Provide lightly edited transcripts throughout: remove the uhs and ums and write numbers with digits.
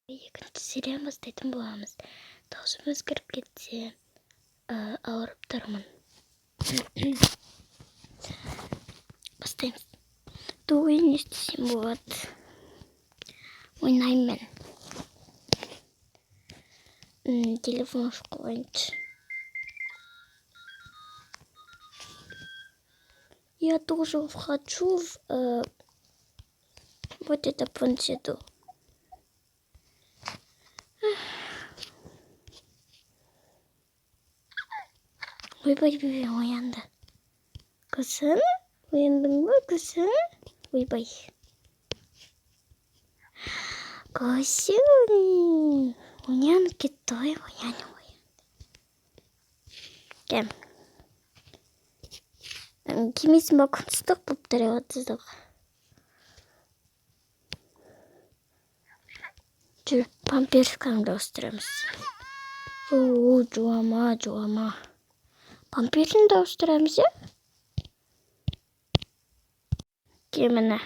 Екінші серияны бастайтын боламыз. Даусым өзгеріп кетсе, ауырып тұрмын. Бастаймыз. Ойын не істесем болады? Ойнаймын мен. Телефон қойыншы. Я тоже хочу вот это планшету. Ойбай, оянды. Кызым, ояндың ба, кызым? Ойбай. Кызым, оянып кетті, оянды. Кәм. Кемесін ба күністік болып тұрып атыздық. Жүр, памперскамды ауыстырамыз. Жуама. Памперсін де ауыстырамыз, е? Міне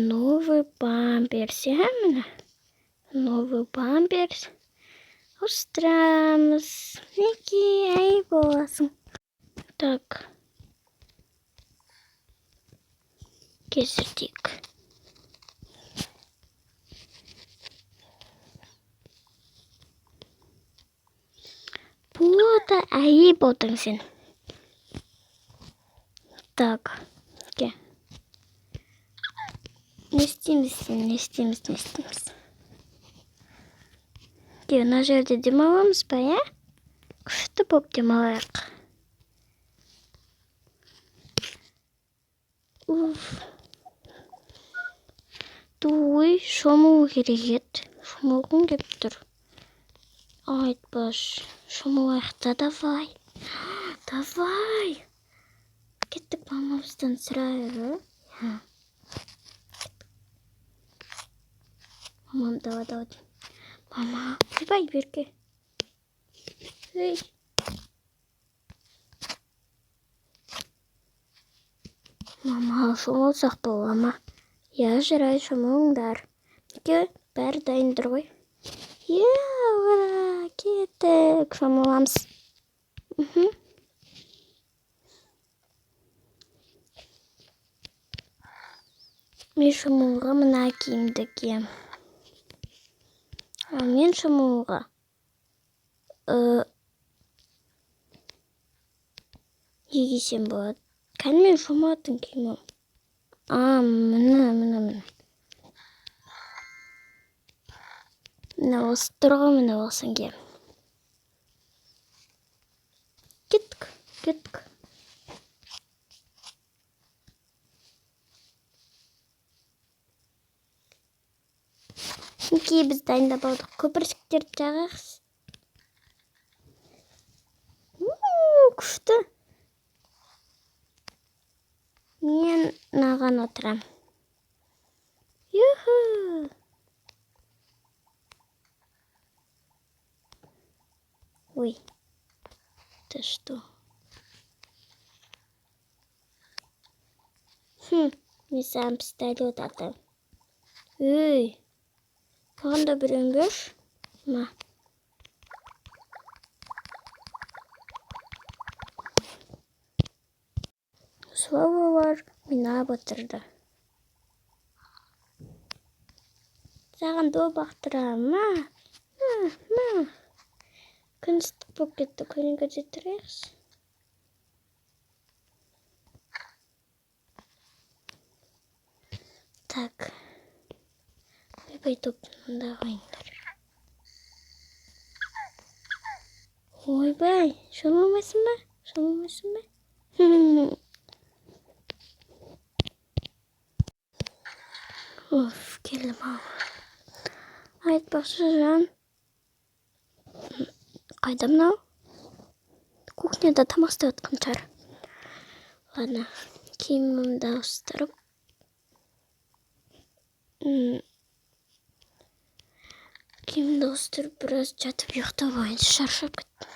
новый памперс, міне. Новый памперс. Ауыстырамыз. Неге, әй боласың. Так. Кесіртейік. Бұда әй болдың сен. Так. Ке. Не істейміз. Ке, мына жерде демаламыз ба, е? Күшті болып демалайық. Дуй, шомылу керек еді. Шомылғым келіп тұр. Айтпаш, шомылайық та, давай. Кеттік мамамыздан сұрайық. Мамам, давай. Мама, ойбай берке. Ей. Мама, шомылсақ бола ма? Я жарай, шомылыңдар. Неге бәрі дайындыр ғой. Ура, кеттік, шомыламыз. Мен шомылуға мына киімді кием. Мен шомылуға не кисем болады? Кәдімгі шомылатын киімім. Міне. Міне осы тұрға міне болсын кием. Кеттік. Неге біз дайындап алдық? Көпіршіктерді жағайықыз. Күшті. Мен наған отырам. Юху. Ой. Ты что? Мен саған пистолет атам. Ой. Маған да біреуін берші. Ма. Словалар мені батырды. Саған до бақтырам, ма. Күністік болып кетті, көңілге жетірейікші. Так. Ойбай топында қойыңдар. Ойбай, шомылмайсың ба? Келдім ау. Айтпақшы жан. Қайда мынау? Кухняда тамақ істеп жатқан шығар. Ладно, киімімді ауыстырып. Киімімді ауыстырып, біраз жатып ұйықтап алайыншы, шаршап кеттім.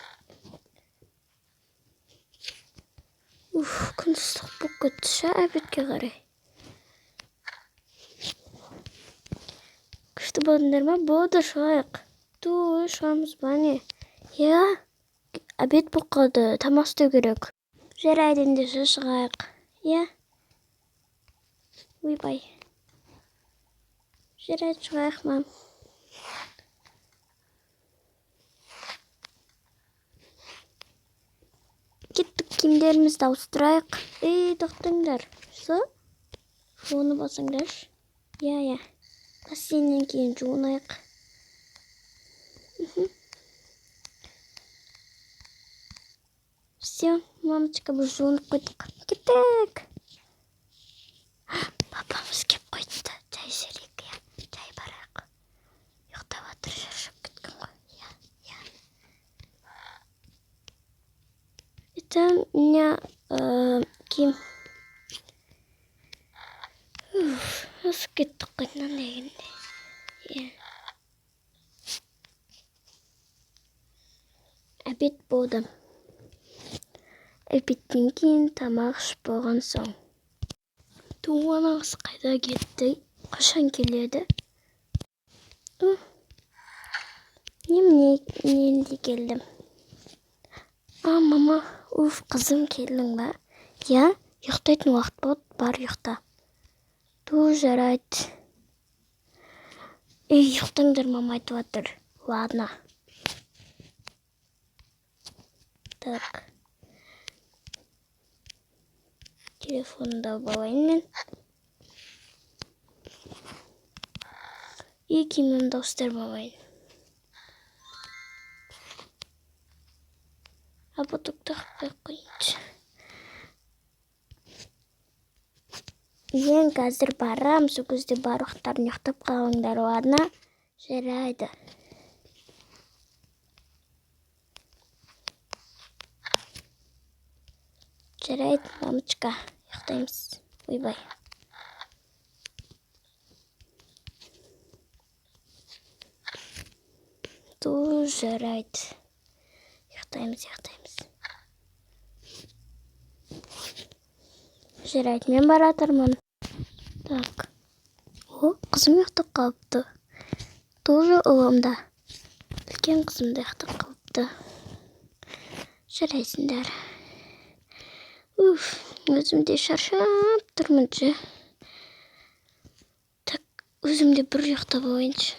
Күн ыстық болып кетті, ша, обедке қарай. Күшті болдыңдар ма? Болды, шығайық. Ту, шығамыз ба не? Я, обед болып қалды, тамақ істеу керек. Жарайды, ендеше шығайық. Я. Ойбай. Жарайды, шығайық, мам. Кеттік, киімдерімізді ауыстырайық. Тоқтаңдар. Оны басыңдаршы. Я. Бассейннен кейін жуынайық. Все, мамочка, біз жуынып қойдық. Кеттік. Папамыз кеп қойды. Жай жүрейік, я. Жай барайық. Ұйықтап жатыр, шаршап кеткен ғой. Я. Это у меня киім. Асып кеттік қойынан дегенде. Обед болды. Обедтен кейін тамақ ішіп болған соң. Туғанағыз қайда кетті? Қашан келеді? Неменде келдім? Мама, қызым келдің ба? Я, ұйықтайтын уақыт болды, бар ұйықта. Жарайды. Ұйықтаңдар, мама айтып жатыр. Ладно. Так. Телефонды алып алайын мен. Киімімді ауыстырып алайын. Бұтықты қақпай қойыншы. Мен қазір барам, сол кезде барлықтарын ұйықтап қалыңдар, ладно? Жарайды. Жарайды, мамочка, ұйықтаймыз. Ойбай. Жарайды. Ұйықтаймыз. Жарайды, мен баратырмын. Так. Қызым ұйықтап қалыпты. Тоже ұлымда. Үлкен қызым да ұйықтап қалыпты. Жарайсыңдар. Өзімде шаршап тұрмыншы. Так, өзімде бір ұйықтап алайыншы.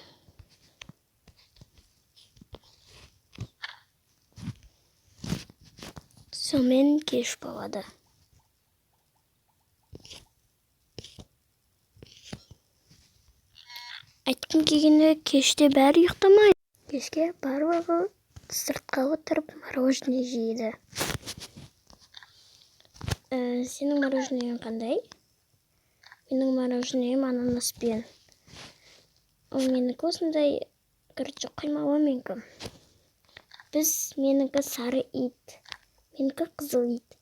Сонымен кеш болады. Айтқым келгені кеште бәрі ұйықтамайды. Кешке барлығы сыртқа отырып мороженое жейді. Сенің мороженең қандай? Менің мороженем ананаспен. Менікі осындай, қоймалы менікі. Менікі сары ит. Менікі қызыл ит.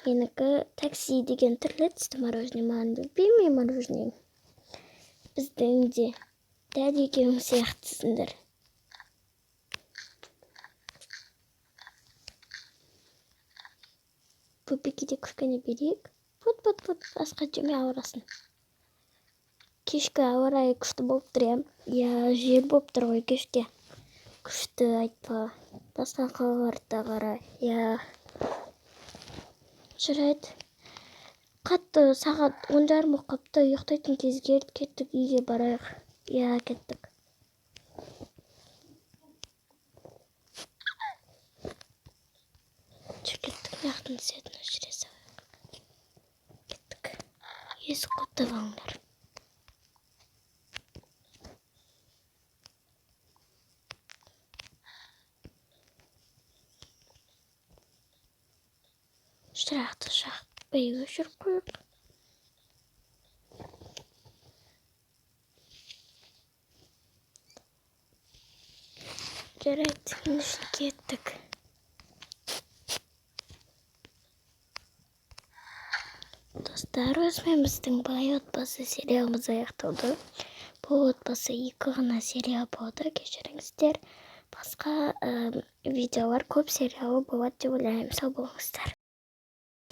Менікі такси деген түрлі түсті морожене. Маған білмей мороженең. Біздің де дәді екеуің сияқтысыңдар. Көпекеде күлкені берейік. Пұт, асқа жеме ауырасын. Кешкі ауа райы күшті болып тұр, я жел болып тұр ғой кешке. Күшті айтпа. Басқа қалаларда қара. Жарайды. Қатты сағат 10:30 болып қапты. Ұйықтайтын кезге кеттік, үйге барайық. Кеттік. Кеттік, мияқтың сетіне жүре салайық. Кеттік. Есік құттап алыңдар. Шырақты бәйге жүріп қойып. Жарайды, ендеше кеттік. Достар, осымен біздің бай отбасы сериалымыз аяқталды. Бұл отбасы 2 ғана серия болды, кешіріңіздер. Басқа видеолар көп сериалы болады деп ойлаймын. Сау болыңыздар.